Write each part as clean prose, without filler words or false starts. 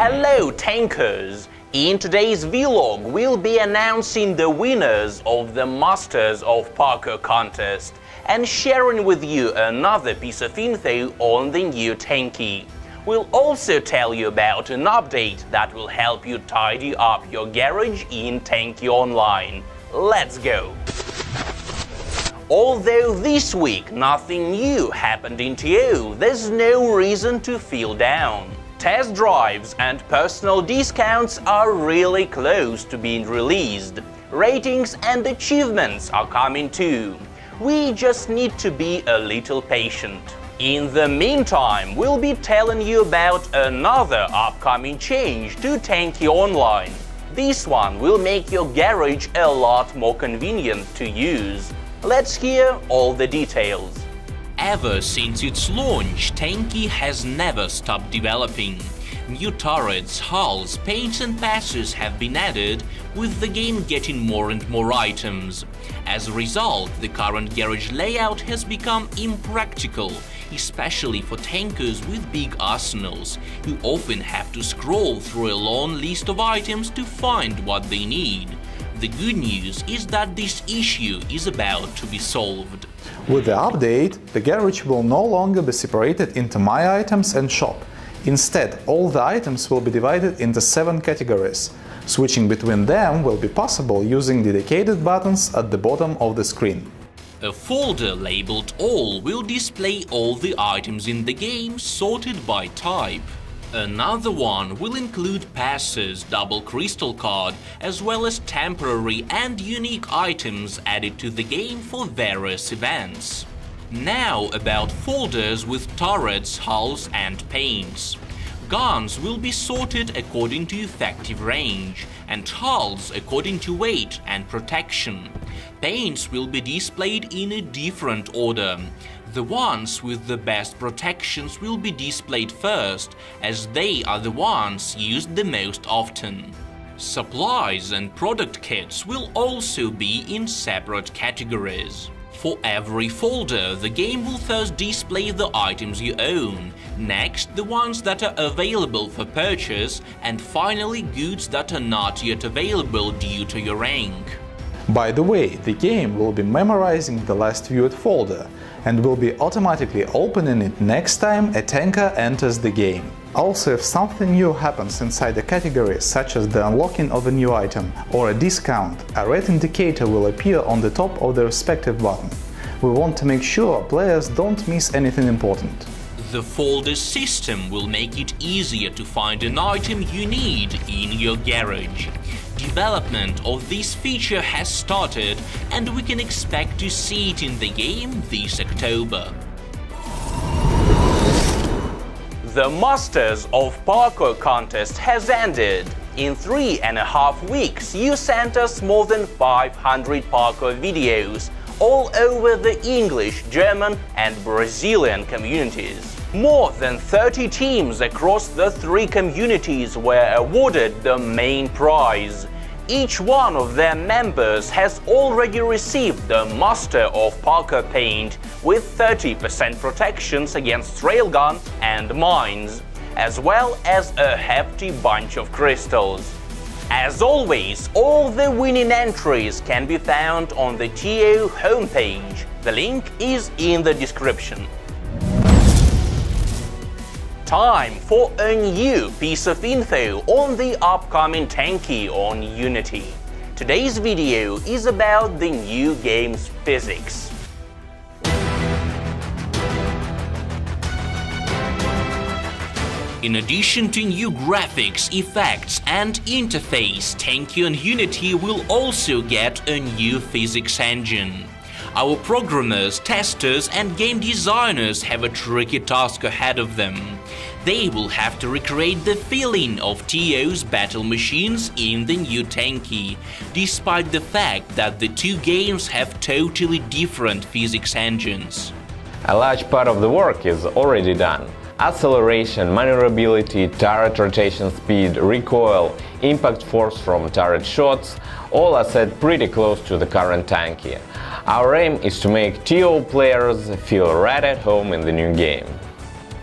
Hello tankers! In today's vlog we'll be announcing the winners of the Masters of Parkour contest and sharing with you another piece of info on the new Taankى. We'll also tell you about an update that will help you tidy up your garage in Taankى Online. Let's go! Although this week nothing new happened in TO, there's no reason to feel down. Test drives and personal discounts are really close to being released. Ratings and achievements are coming too. We just need to be a little patient. In the meantime, we'll be telling you about another upcoming change to Taankى Online. This one will make your garage a lot more convenient to use. Let's hear all the details. Ever since its launch, Taankى has never stopped developing. New turrets, hulls, paints and passes have been added, with the game getting more and more items. As a result, the current garage layout has become impractical, especially for tankers with big arsenals, who often have to scroll through a long list of items to find what they need. The good news is that this issue is about to be solved. With the update, the garage will no longer be separated into My Items and Shop. Instead, all the items will be divided into 7 categories. Switching between them will be possible using dedicated buttons at the bottom of the screen. A folder labeled All will display all the items in the game sorted by type. Another one will include passes, double crystal card, as well as temporary and unique items added to the game for various events. Now about folders with turrets, hulls and paints. Guns will be sorted according to effective range, and hulls according to weight and protection. Paints will be displayed in a different order. The ones with the best protections will be displayed first, as they are the ones used the most often. Supplies and product kits will also be in separate categories. For every folder, the game will first display the items you own, next the ones that are available for purchase, and finally goods that are not yet available due to your rank. By the way, the game will be memorizing the last viewed folder and will be automatically opening it next time a tanker enters the game. Also, if something new happens inside a category, such as the unlocking of a new item or a discount, a red indicator will appear on the top of the respective button. We want to make sure players don't miss anything important. The folder system will make it easier to find an item you need in your garage. Development of this feature has started, and we can expect to see it in the game this October. The Masters of Parkour contest has ended. In 3.5 weeks, you sent us more than 500 parkour videos all over the English, German and Brazilian communities. More than 30 teams across the 3 communities were awarded the main prize. Each one of their members has already received the Master of Parkour paint with 30% protections against railgun and mines, as well as a hefty bunch of crystals. As always, all the winning entries can be found on the TO homepage. The link is in the description. Time for a new piece of info on the upcoming Taankى on Unity. Today's video is about the new game's physics. In addition to new graphics, effects and interface, Taankى on Unity will also get a new physics engine. Our programmers, testers and game designers have a tricky task ahead of them. They will have to recreate the feeling of TO's battle machines in the new Taankى, despite the fact that the 2 games have totally different physics engines. A large part of the work is already done. Acceleration, maneuverability, turret rotation speed, recoil, impact force from turret shots – all are set pretty close to the current Taankى. Our aim is to make TO players feel right at home in the new game.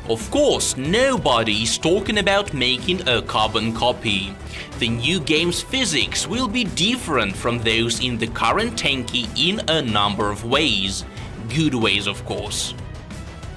Of course, nobody is talking about making a carbon copy. The new game's physics will be different from those in the current Tánky in a number of ways. Good ways, of course.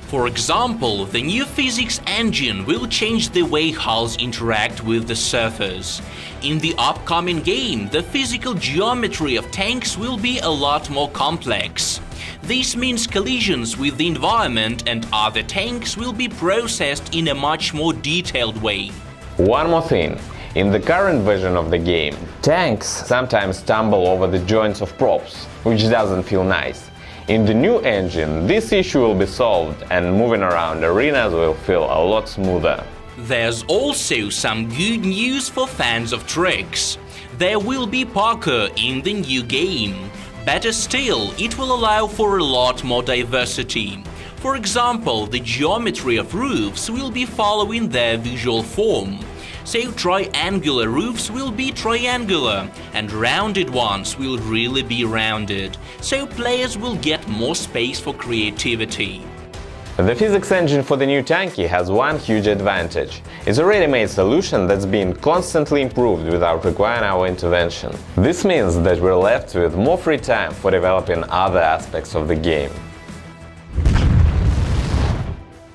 For example, the new physics engine will change the way hulls interact with the surface. In the upcoming game, the physical geometry of tanks will be a lot more complex. This means collisions with the environment and other tanks will be processed in a much more detailed way. One more thing. In the current version of the game, tanks sometimes stumble over the joints of props, which doesn't feel nice. In the new engine, this issue will be solved and moving around arenas will feel a lot smoother. There's also some good news for fans of tricks. There will be parkour in the new game. Better still, it will allow for a lot more diversity. For example, the geometry of roofs will be following their visual form. So triangular roofs will be triangular, and rounded ones will really be rounded, so players will get more space for creativity. The physics engine for the new Tánky has one huge advantage. It's a ready-made solution that's been constantly improved without requiring our intervention. This means that we're left with more free time for developing other aspects of the game.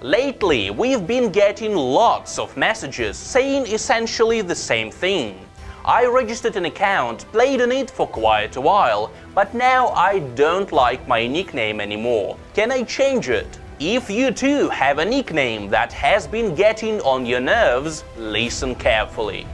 Lately, we've been getting lots of messages saying essentially the same thing. I registered an account, played on it for quite a while, but now I don't like my nickname anymore. Can I change it? If you too have a nickname that has been getting on your nerves, listen carefully.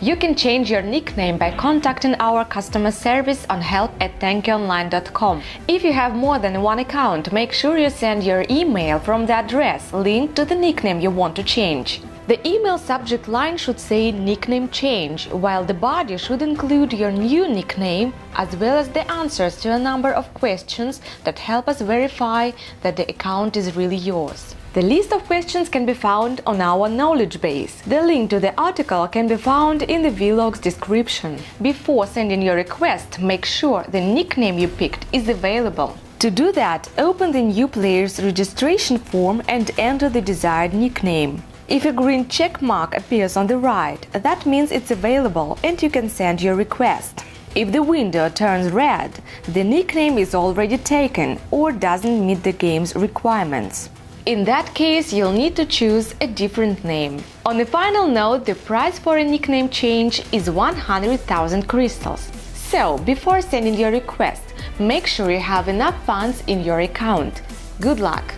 You can change your nickname by contacting our customer service on help@tankyonline.com. If you have more than one account, make sure you send your email from the address linked to the nickname you want to change. The email subject line should say nickname change, while the body should include your new nickname as well as the answers to a number of questions that help us verify that the account is really yours. The list of questions can be found on our knowledge base. The link to the article can be found in the vlog's description. Before sending your request, make sure the nickname you picked is available. To do that, open the new player's registration form and enter the desired nickname. If a green check mark appears on the right, that means it's available and you can send your request. If the window turns red, the nickname is already taken or doesn't meet the game's requirements. In that case, you'll need to choose a different name. On a final note, the price for a nickname change is 100,000 crystals. So, before sending your request, make sure you have enough funds in your account. Good luck!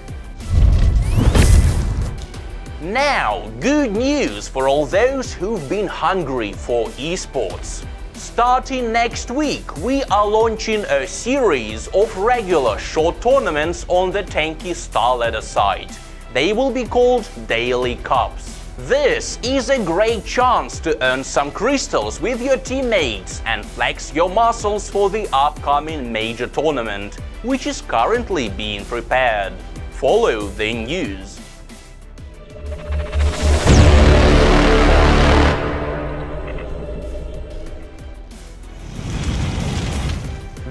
Now, good news for all those who've been hungry for esports. Starting next week, we are launching a series of regular short tournaments on the Tánky Star Ladder site. They will be called Daily Cups. This is a great chance to earn some crystals with your teammates and flex your muscles for the upcoming major tournament, which is currently being prepared. Follow the news.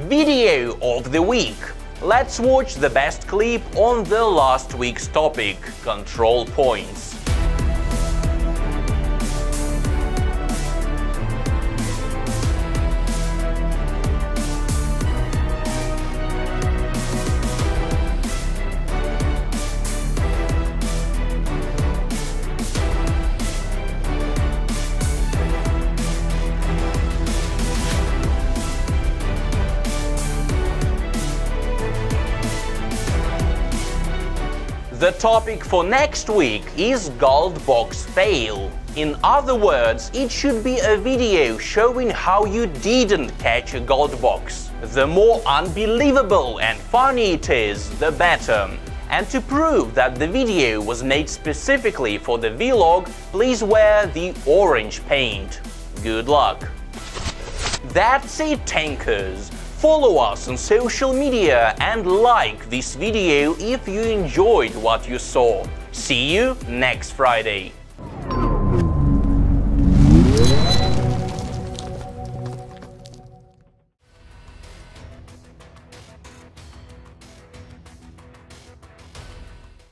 Video of the week. Let's watch the best clip on the last week's topic, control points. The topic for next week is Gold Box Fail. In other words, it should be a video showing how you didn't catch a gold box. The more unbelievable and funny it is, the better. And to prove that the video was made specifically for the vlog, please wear the orange paint. Good luck! That's it, tankers! Follow us on social media and like this video if you enjoyed what you saw. See you next Friday.